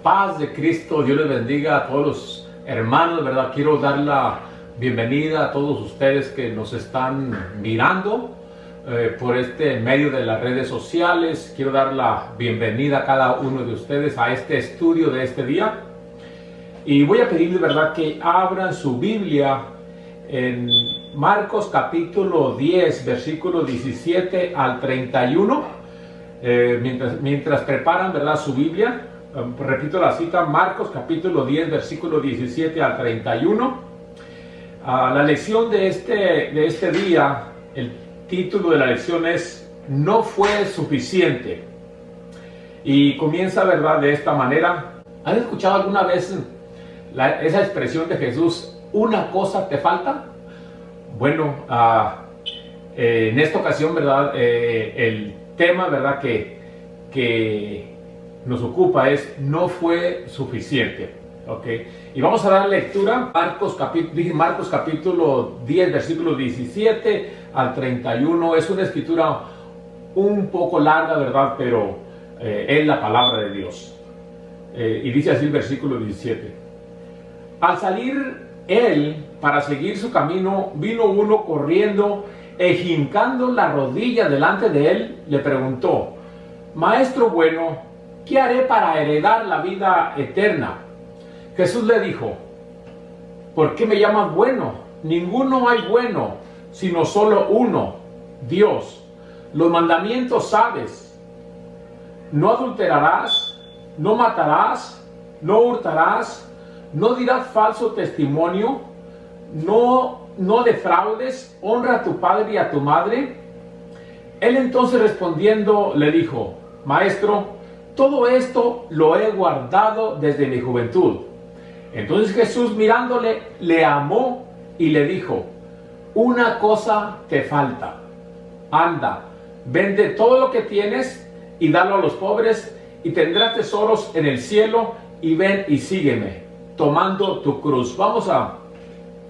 Paz de Cristo, Dios les bendiga a todos los hermanos, ¿verdad? Quiero dar la bienvenida a todos ustedes que nos están mirando por este medio de las redes sociales. Quiero dar la bienvenida a cada uno de ustedes a este estudio de este día. Y voy a pedirles, ¿verdad?, que abran su Biblia en Marcos capítulo 10, versículo 17 al 31. Mientras preparan, ¿verdad?, su Biblia. Repito la cita, Marcos capítulo 10, versículo 17 al 31. La lección de este día, el título de la lección es "No fue suficiente". Y comienza, ¿verdad?, de esta manera. ¿Han escuchado alguna vez esa expresión de Jesús, "una cosa te falta"? Bueno, en esta ocasión, ¿verdad?, el tema, ¿verdad?, que nos ocupa es "no fue suficiente". ¿Okay? Y vamos a dar lectura, Marcos capítulo 10, versículo 17 al 31. Es una escritura un poco larga, ¿verdad?, pero es la palabra de Dios. Y dice así el versículo 17: Al salir él para seguir su camino, vino uno corriendo e hincando la rodilla delante de él, le preguntó: "Maestro bueno, ¿qué haré para heredar la vida eterna?". Jesús le dijo: "¿Por qué me llamas bueno? Ninguno hay bueno, sino solo uno, Dios. Los mandamientos sabes: no adulterarás, no matarás, no hurtarás, no dirás falso testimonio, no defraudes, honra a tu padre y a tu madre". Él entonces respondiendo le dijo: "Maestro, todo esto lo he guardado desde mi juventud". Entonces Jesús, mirándole, le amó y le dijo: "Una cosa te falta. Anda, vende todo lo que tienes y dalo a los pobres, y tendrás tesoros en el cielo, y ven y sígueme, tomando tu cruz". Vamos a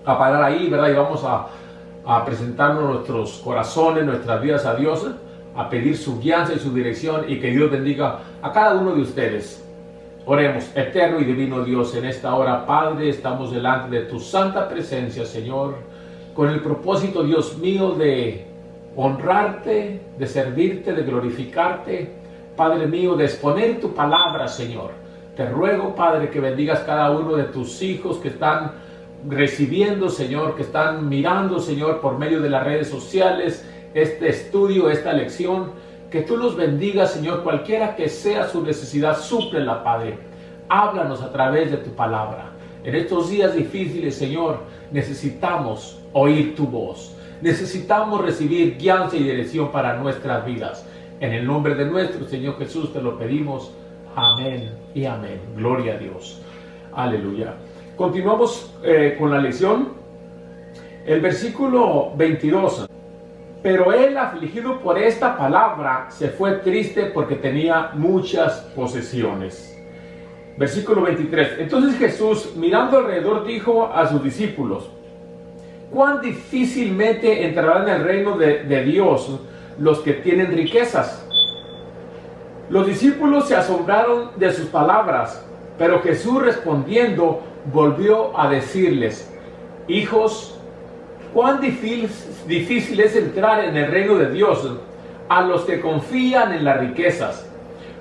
parar ahí, ¿verdad? Y vamos a presentarnos nuestros corazones, nuestras vidas a Dios, a pedir su guianza y su dirección, y que Dios bendiga a cada uno de ustedes. Oremos. Eterno y divino Dios, en esta hora, Padre, estamos delante de tu santa presencia, Señor, con el propósito, Dios mío, de honrarte, de servirte, de glorificarte, Padre mío, de exponer tu palabra, Señor. Te ruego, Padre, que bendigas cada uno de tus hijos que están recibiendo, Señor, que están mirando, Señor, por medio de las redes sociales, este estudio, esta lección. Que tú los bendigas, Señor, cualquiera que sea su necesidad, súplela, Padre. Háblanos a través de tu palabra. En estos días difíciles, Señor, necesitamos oír tu voz. Necesitamos recibir guianza y dirección para nuestras vidas. En el nombre de nuestro Señor Jesús te lo pedimos. Amén y amén. Gloria a Dios. Aleluya. Continuamos con la lección. El versículo 22. Pero él, afligido por esta palabra, se fue triste porque tenía muchas posesiones. Versículo 23. Entonces Jesús, mirando alrededor, dijo a sus discípulos: "¿Cuán difícilmente entrarán en el reino de Dios los que tienen riquezas?". Los discípulos se asombraron de sus palabras, pero Jesús, respondiendo, volvió a decirles: "Hijos, cuán difícil es entrar en el reino de Dios a los que confían en las riquezas.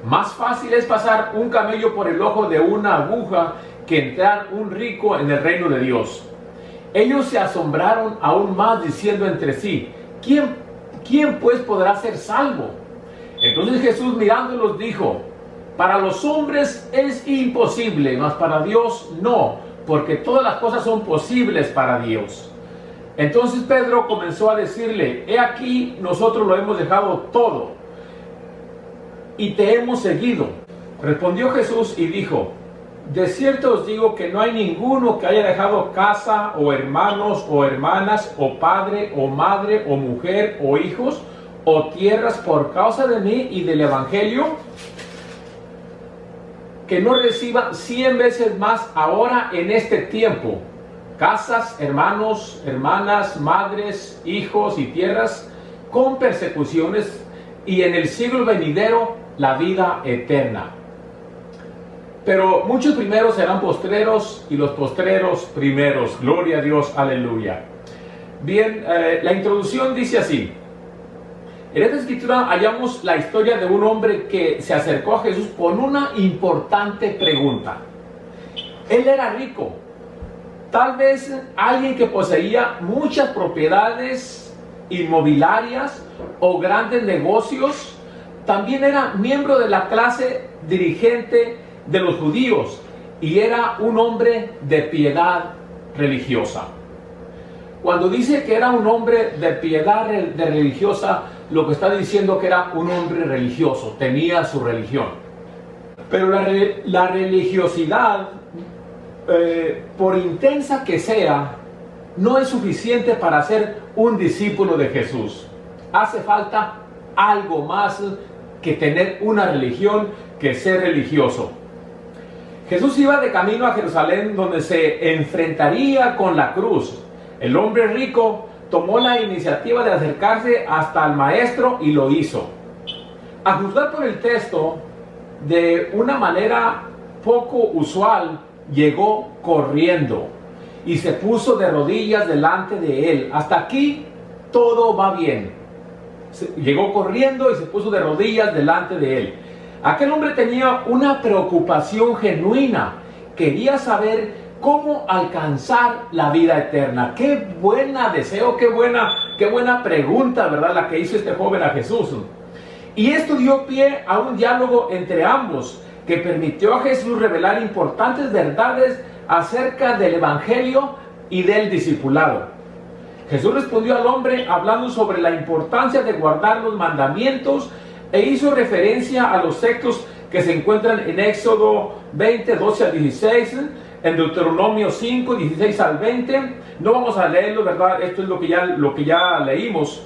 Más fácil es pasar un camello por el ojo de una aguja que entrar un rico en el reino de Dios". Ellos se asombraron aún más, diciendo entre sí: ¿Quién pues podrá ser salvo? Entonces Jesús, mirándolos, dijo: "Para los hombres es imposible, mas para Dios no, porque todas las cosas son posibles para Dios". Entonces Pedro comenzó a decirle: "He aquí, nosotros lo hemos dejado todo y te hemos seguido". Respondió Jesús y dijo: "De cierto os digo que no hay ninguno que haya dejado casa, o hermanos, o hermanas, o padre, o madre, o mujer, o hijos, o tierras por causa de mí y del evangelio, que no reciba 100 veces más ahora en este tiempo, casas, hermanos, hermanas, madres, hijos y tierras, con persecuciones, y en el siglo venidero la vida eterna". Pero muchos primeros serán postreros y los postreros primeros. Gloria a Dios, aleluya. Bien, la introducción dice así. En esta escritura hallamos la historia de un hombre que se acercó a Jesús con una importante pregunta. Él era rico, tal vez alguien que poseía muchas propiedades inmobiliarias o grandes negocios. También era miembro de la clase dirigente de los judíos y era un hombre de piedad religiosa. Cuando dice que era un hombre de piedad religiosa, lo que está diciendo que era un hombre religioso, tenía su religión. Pero la religiosidad, por intensa que sea, no es suficiente para ser un discípulo de Jesús. Hace falta algo más que tener una religión, que ser religioso. Jesús iba de camino a Jerusalén, donde se enfrentaría con la cruz. El hombre rico tomó la iniciativa de acercarse hasta el maestro y lo hizo. A juzgar por el texto, de una manera poco usual, llegó corriendo y se puso de rodillas delante de él. Hasta aquí todo va bien. Llegó corriendo y se puso de rodillas delante de él. Aquel hombre tenía una preocupación genuina. Quería saber cómo alcanzar la vida eterna. Qué buena deseo, qué buena pregunta, ¿verdad? La que hizo este joven a Jesús. Y esto dio pie a un diálogo entre ambos, que permitió a Jesús revelar importantes verdades acerca del evangelio y del discipulado. Jesús respondió al hombre hablando sobre la importancia de guardar los mandamientos e hizo referencia a los textos que se encuentran en Éxodo 20, 12 al 16, en Deuteronomio 5, 16 al 20. No vamos a leerlo, ¿verdad? Esto es lo que ya leímos.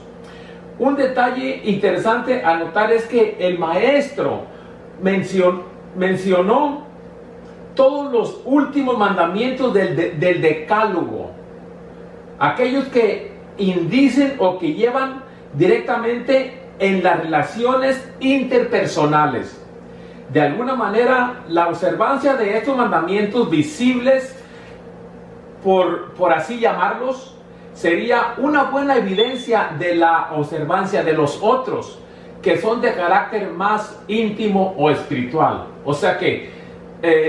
Un detalle interesante a notar es que el maestro mencionó todos los últimos mandamientos del decálogo, aquellos que indicen o que llevan directamente en las relaciones interpersonales. De alguna manera, la observancia de estos mandamientos visibles, por así llamarlos, sería una buena evidencia de la observancia de los otros, que son de carácter más íntimo o espiritual. O sea que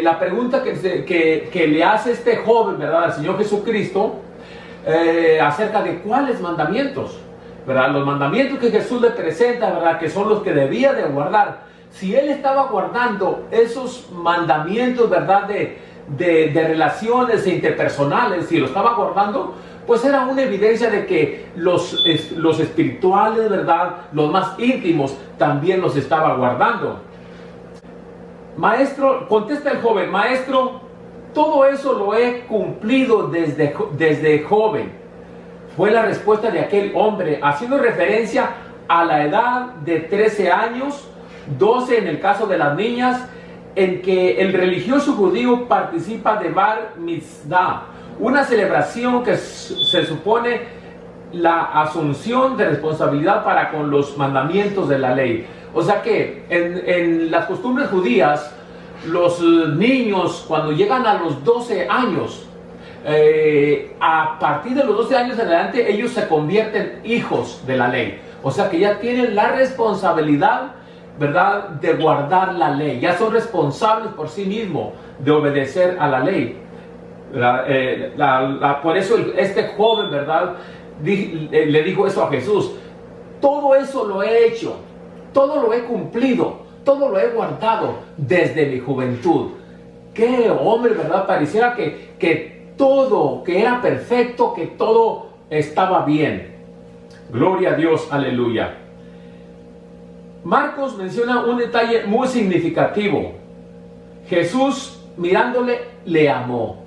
la pregunta que le hace este joven, ¿verdad?, al Señor Jesucristo, acerca de cuáles mandamientos, ¿verdad? Los mandamientos que Jesús le presenta, ¿verdad?, que son los que debía de guardar. Si él estaba guardando esos mandamientos, ¿verdad?, de relaciones interpersonales, si lo estaba guardando, pues era una evidencia de que los espirituales, ¿verdad?, los más íntimos, también los estaba guardando. Maestro, contesta el joven, maestro, todo eso lo he cumplido desde joven. Fue la respuesta de aquel hombre, haciendo referencia a la edad de 13 años, 12 en el caso de las niñas, en que el religioso judío participa de Bar Mitzvah, una celebración que se supone la asunción de responsabilidad para con los mandamientos de la ley. O sea que en las costumbres judías, los niños cuando llegan a los 12 años, a partir de los 12 años en adelante, ellos se convierten hijos de la ley. O sea que ya tienen la responsabilidad, ¿verdad?, de guardar la ley. Ya son responsables por sí mismos de obedecer a la ley. Por eso este joven, ¿verdad?, le dijo eso a Jesús. Todo eso lo he hecho, todo lo he cumplido, todo lo he guardado desde mi juventud. Qué hombre, ¿verdad? Pareciera que todo, que era perfecto, que todo estaba bien. Gloria a Dios, aleluya. Marcos menciona un detalle muy significativo. Jesús, mirándole, le amó.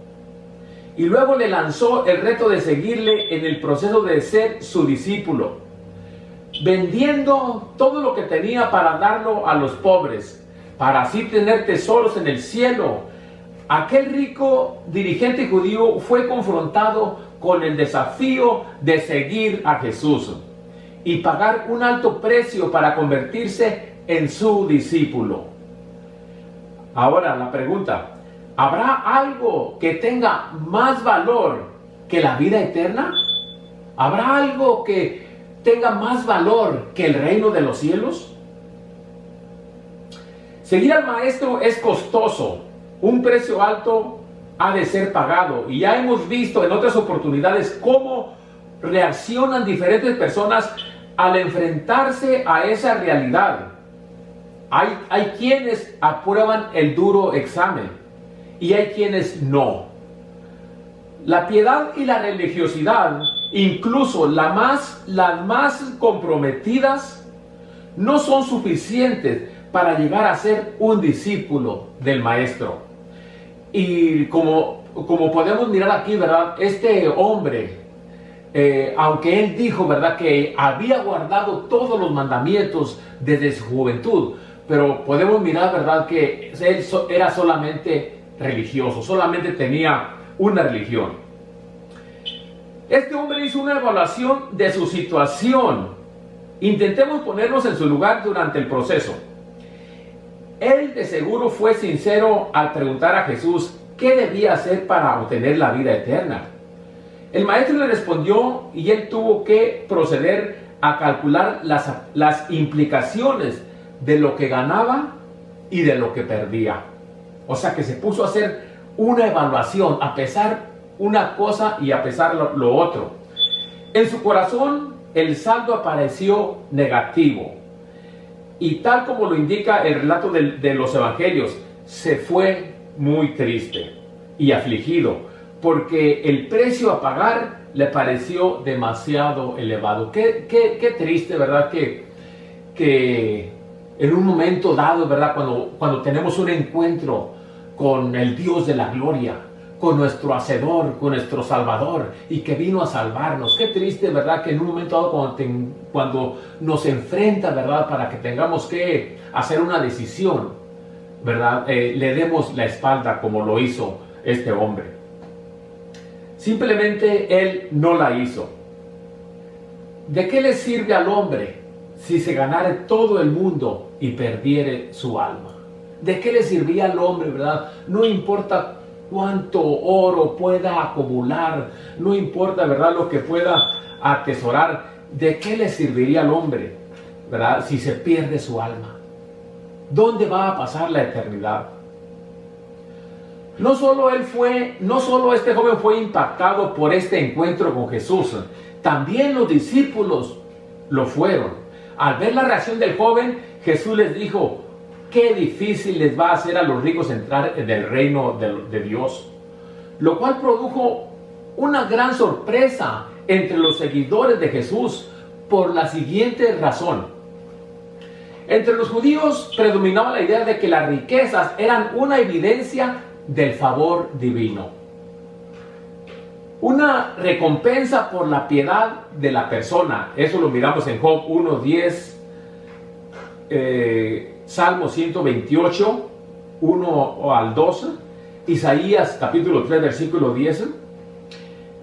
Y luego le lanzó el reto de seguirle en el proceso de ser su discípulo, vendiendo todo lo que tenía para darlo a los pobres, para así tener tesoros en el cielo. Aquel rico dirigente judío fue confrontado con el desafío de seguir a Jesús y pagar un alto precio para convertirse en su discípulo. Ahora la pregunta, ¿habrá algo que tenga más valor que la vida eterna? ¿Habrá algo que tenga más valor que el reino de los cielos? Seguir al Maestro es costoso, un precio alto ha de ser pagado, y ya hemos visto en otras oportunidades cómo reaccionan diferentes personas al enfrentarse a esa realidad. Hay quienes aprueban el duro examen y hay quienes no. La piedad y la religiosidad, incluso las más comprometidas, no son suficientes para llegar a ser un discípulo del Maestro. Y como podemos mirar aquí, ¿verdad? Este hombre, aunque él dijo, ¿verdad?, que había guardado todos los mandamientos desde su juventud, pero podemos mirar, ¿verdad?, que él era solamente religioso, solamente tenía una religión. Este hombre hizo una evaluación de su situación. Intentemos ponernos en su lugar durante el proceso. Él de seguro fue sincero al preguntar a Jesús qué debía hacer para obtener la vida eterna. El Maestro le respondió y él tuvo que proceder a calcular las implicaciones de lo que ganaba y de lo que perdía. O sea que se puso a hacer una evaluación, a pesar una cosa y a pesar lo otro. En su corazón el saldo apareció negativo. Y tal como lo indica el relato de los evangelios, se fue muy triste y afligido, porque el precio a pagar le pareció demasiado elevado. Qué triste, ¿verdad? Que en un momento dado, ¿verdad? Cuando tenemos un encuentro con el Dios de la gloria, con nuestro Hacedor, con nuestro Salvador, y que vino a salvarnos. Qué triste, ¿verdad?, que en un momento dado cuando nos enfrenta, ¿verdad?, para que tengamos que hacer una decisión, ¿verdad?, le demos la espalda como lo hizo este hombre. Simplemente él no la hizo. ¿De qué le sirve al hombre si se ganare todo el mundo y perdiere su alma? ¿De qué le serviría al hombre, verdad? No importa cuánto oro pueda acumular, no importa, ¿verdad?, lo que pueda atesorar. ¿De qué le serviría al hombre, verdad, si se pierde su alma? ¿Dónde va a pasar la eternidad? No solo este joven fue impactado por este encuentro con Jesús, también los discípulos lo fueron. Al ver la reacción del joven, Jesús les dijo: qué difícil les va a hacer a los ricos entrar en el reino de Dios. Lo cual produjo una gran sorpresa entre los seguidores de Jesús por la siguiente razón. Entre los judíos predominaba la idea de que las riquezas eran una evidencia del favor divino, una recompensa por la piedad de la persona. Eso lo miramos en Job 1:10, Salmo 128, 1 al 12, Isaías capítulo 3, versículo 10.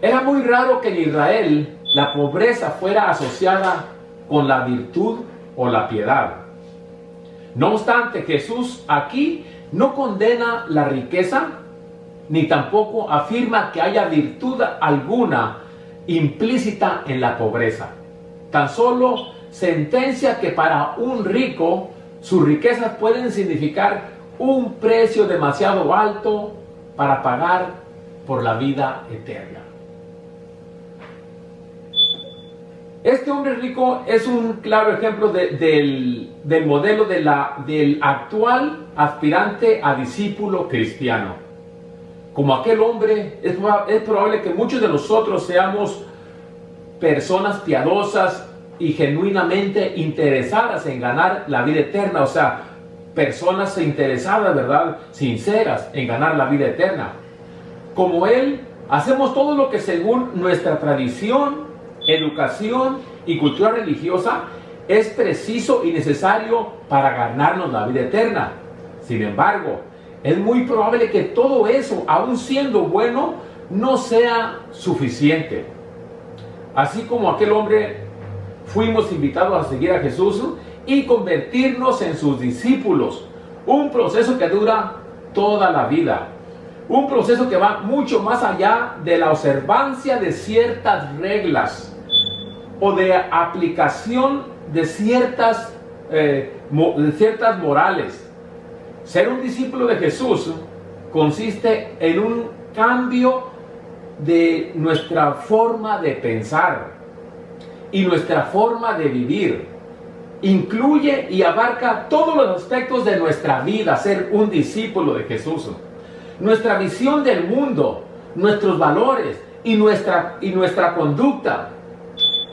Era muy raro que en Israel la pobreza fuera asociada con la virtud o la piedad. No obstante, Jesús aquí no condena la riqueza, ni tampoco afirma que haya virtud alguna implícita en la pobreza. Tan solo sentencia que para un rico sus riquezas pueden significar un precio demasiado alto para pagar por la vida eterna. Este hombre rico es un claro ejemplo del modelo del actual aspirante a discípulo cristiano. Como aquel hombre, es probable que muchos de nosotros seamos personas piadosas y genuinamente interesadas en ganar la vida eterna. O sea, personas interesadas, ¿verdad?, sinceras en ganar la vida eterna. Como él, hacemos todo lo que según nuestra tradición, educación y cultura religiosa es preciso y necesario para ganarnos la vida eterna. Sin embargo, es muy probable que todo eso, aun siendo bueno, no sea suficiente. Así como aquel hombre, fuimos invitados a seguir a Jesús y convertirnos en sus discípulos. Un proceso que dura toda la vida. Un proceso que va mucho más allá de la observancia de ciertas reglas o de aplicación de ciertas morales. Ser un discípulo de Jesús consiste en un cambio de nuestra forma de pensar y nuestra forma de vivir. Incluye y abarca todos los aspectos de nuestra vida, ser un discípulo de Jesús. Nuestra visión del mundo, nuestros valores y nuestra conducta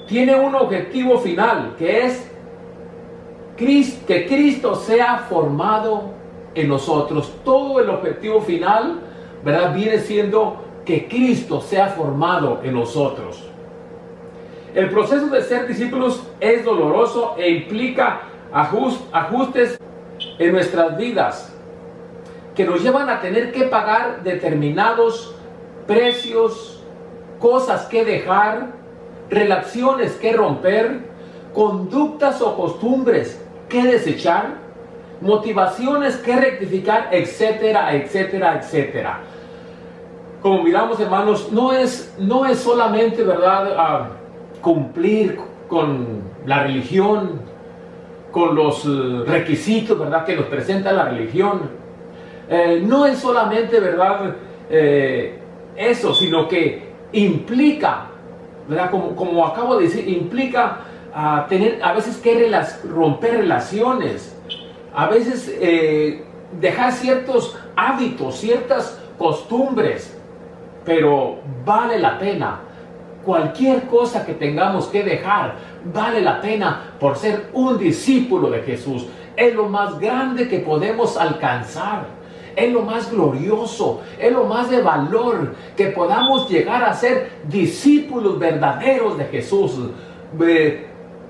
tiene un objetivo final, que es que Cristo sea formado en nosotros. Todo el objetivo final, ¿verdad?, viene siendo que Cristo sea formado en nosotros. El proceso de ser discípulos es doloroso e implica ajustes en nuestras vidas que nos llevan a tener que pagar determinados precios, cosas que dejar, relaciones que romper, conductas o costumbres que desechar, motivaciones que rectificar, etcétera, etcétera, etcétera. Como miramos, hermanos, no es solamente, ¿verdad?, cumplir con la religión, con los requisitos, ¿verdad?, que nos presenta la religión. No es solamente, ¿verdad?, eso, sino que implica, ¿verdad?, como acabo de decir, implica tener a veces que romper relaciones, a veces dejar ciertos hábitos, ciertas costumbres, pero vale la pena. Cualquier cosa que tengamos que dejar vale la pena por ser un discípulo de Jesús. Es lo más grande que podemos alcanzar. Es lo más glorioso, es lo más de valor, que podamos llegar a ser discípulos verdaderos de Jesús.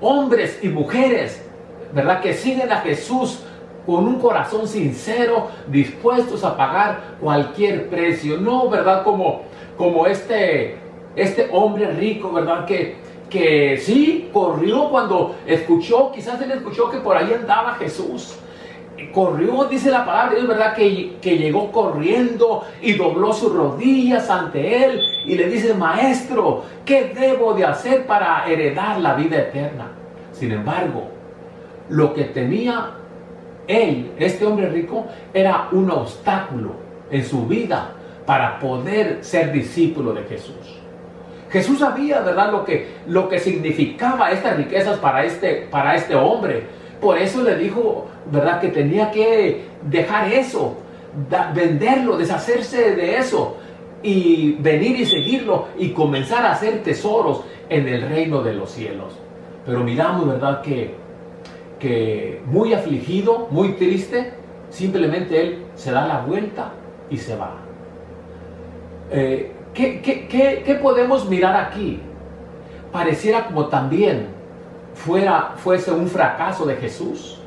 Hombres y mujeres, ¿verdad?, que siguen a Jesús con un corazón sincero, dispuestos a pagar cualquier precio. No, ¿verdad?, como este hombre rico, ¿verdad?, que sí corrió cuando escuchó, quizás él escuchó que por ahí andaba Jesús. Corrió, dice la palabra, es verdad que llegó corriendo y dobló sus rodillas ante él y le dice: Maestro, ¿qué debo de hacer para heredar la vida eterna? Sin embargo, lo que tenía él, este hombre rico, era un obstáculo en su vida para poder ser discípulo de Jesús. Jesús sabía, ¿verdad?, lo que significaba estas riquezas para este hombre. Por eso le dijo, ¿verdad?, que tenía que dejar eso, venderlo, deshacerse de eso y venir y seguirlo y comenzar a hacer tesoros en el reino de los cielos. Pero miramos, ¿verdad?, que muy afligido, muy triste, simplemente él se da la vuelta y se va. ¿Qué podemos mirar aquí? Pareciera como también fuese un fracaso de Jesús,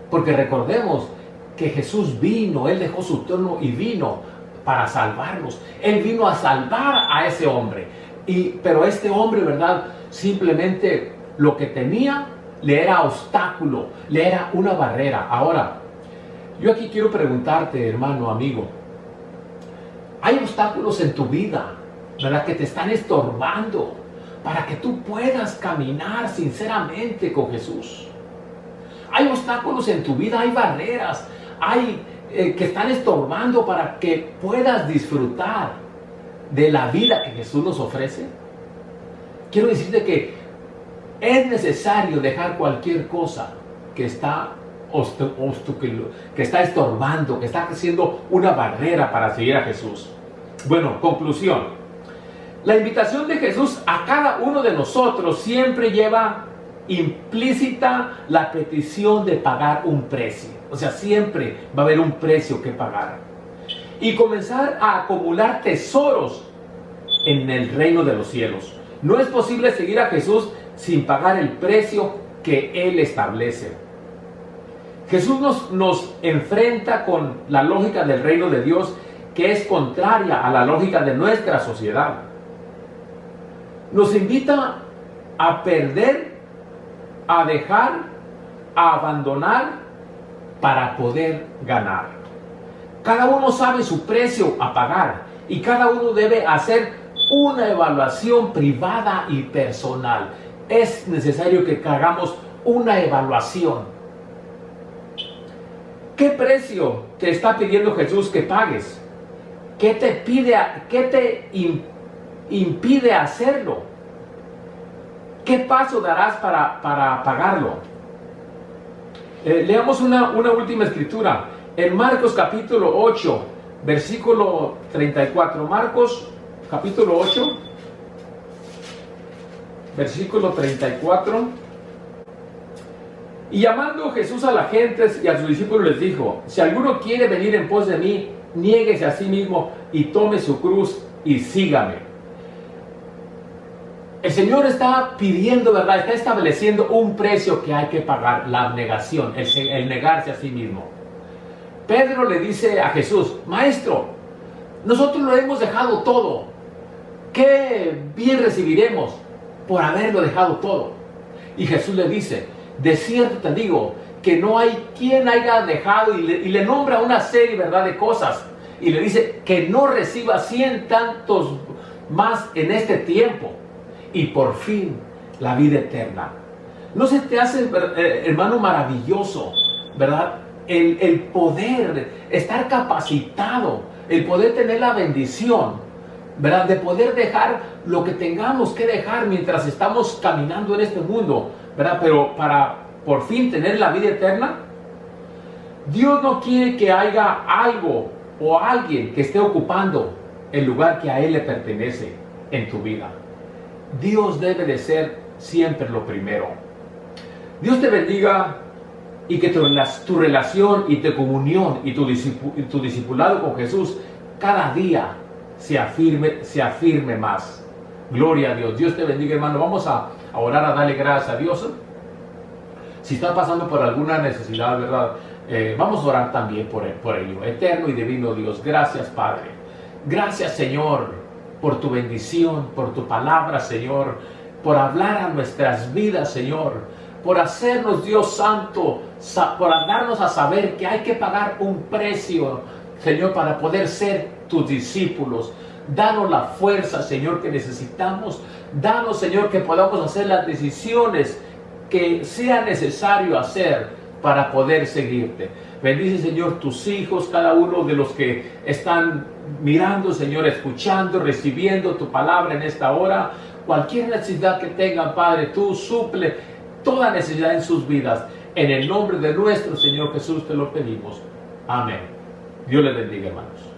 porque recordemos que Jesús vino, él dejó su trono y vino para salvarnos. Él vino a salvar a ese hombre, pero este hombre, ¿verdad?, simplemente lo que tenía le era obstáculo, le era una barrera. Ahora, yo aquí quiero preguntarte, hermano, amigo, hay obstáculos en tu vida, ¿verdad?, que te están estorbando para que tú puedas caminar sinceramente con Jesús. Hay obstáculos en tu vida, hay barreras, que están estorbando para que puedas disfrutar de la vida que Jesús nos ofrece. Quiero decirte que es necesario dejar cualquier cosa que está estorbando, que está haciendo una barrera para seguir a Jesús. Bueno, conclusión. La invitación de Jesús a cada uno de nosotros siempre lleva implícita la petición de pagar un precio. O sea, siempre va a haber un precio que pagar. Y comenzar a acumular tesoros en el reino de los cielos. No es posible seguir a Jesús sin pagar el precio que Él establece. Jesús nos enfrenta con la lógica del reino de Dios, que es contraria a la lógica de nuestra sociedad. Nos invita a perder, a dejar, a abandonar para poder ganar. Cada uno sabe su precio a pagar y cada uno debe hacer una evaluación privada y personal. Es necesario que hagamos una evaluación. ¿Qué precio te está pidiendo Jesús que pagues? ¿Qué te impide hacerlo? ¿Qué paso darás para pagarlo? Leamos una última escritura. En Marcos capítulo 8, versículo 34. Marcos capítulo 8, versículo 34. Y llamando Jesús a la gente y a sus discípulos les dijo: si alguno quiere venir en pos de mí, niéguese a sí mismo y tome su cruz y sígame. El Señor está pidiendo, ¿verdad? Está estableciendo un precio que hay que pagar, la abnegación, el negarse a sí mismo. Pedro le dice a Jesús: Maestro, nosotros lo hemos dejado todo. ¿Qué bien recibiremos por haberlo dejado todo? Y Jesús le dice: de cierto te digo que no hay quien haya dejado, y le nombra una serie, ¿verdad?, de cosas, y le dice que no reciba 100 tantos más en este tiempo, y por fin la vida eterna. ¿No se te hace, hermano, maravilloso, verdad, el poder estar capacitado, el poder tener la bendición, verdad, de poder dejar lo que tengamos que dejar mientras estamos caminando en este mundo, verdad, pero para por fin tener la vida eterna? Dios no quiere que haya algo o alguien que esté ocupando el lugar que a Él le pertenece en tu vida. Dios debe de ser siempre lo primero. Dios te bendiga y que tu relación y tu comunión y tu discipulado con Jesús cada día se afirme más. Gloria a Dios. Dios te bendiga, hermano. Vamos a orar, a darle gracias a Dios. Si está pasando por alguna necesidad, ¿verdad? Vamos a orar también por ello. Eterno y divino Dios, gracias, Padre. Gracias, Señor, por tu bendición, por tu palabra, Señor, por hablar a nuestras vidas, Señor, por hacernos, Dios Santo, por darnos a saber que hay que pagar un precio, Señor, para poder ser tus discípulos. Danos la fuerza, Señor, que necesitamos. Danos, Señor, que podamos hacer las decisiones que sea necesario hacer para poder seguirte. Bendice, Señor, tus hijos, cada uno de los que están mirando, Señor, escuchando, recibiendo tu palabra en esta hora. Cualquier necesidad que tengan, Padre, tú suple toda necesidad en sus vidas. En el nombre de nuestro Señor Jesús te lo pedimos. Amén. Dios les bendiga, hermanos.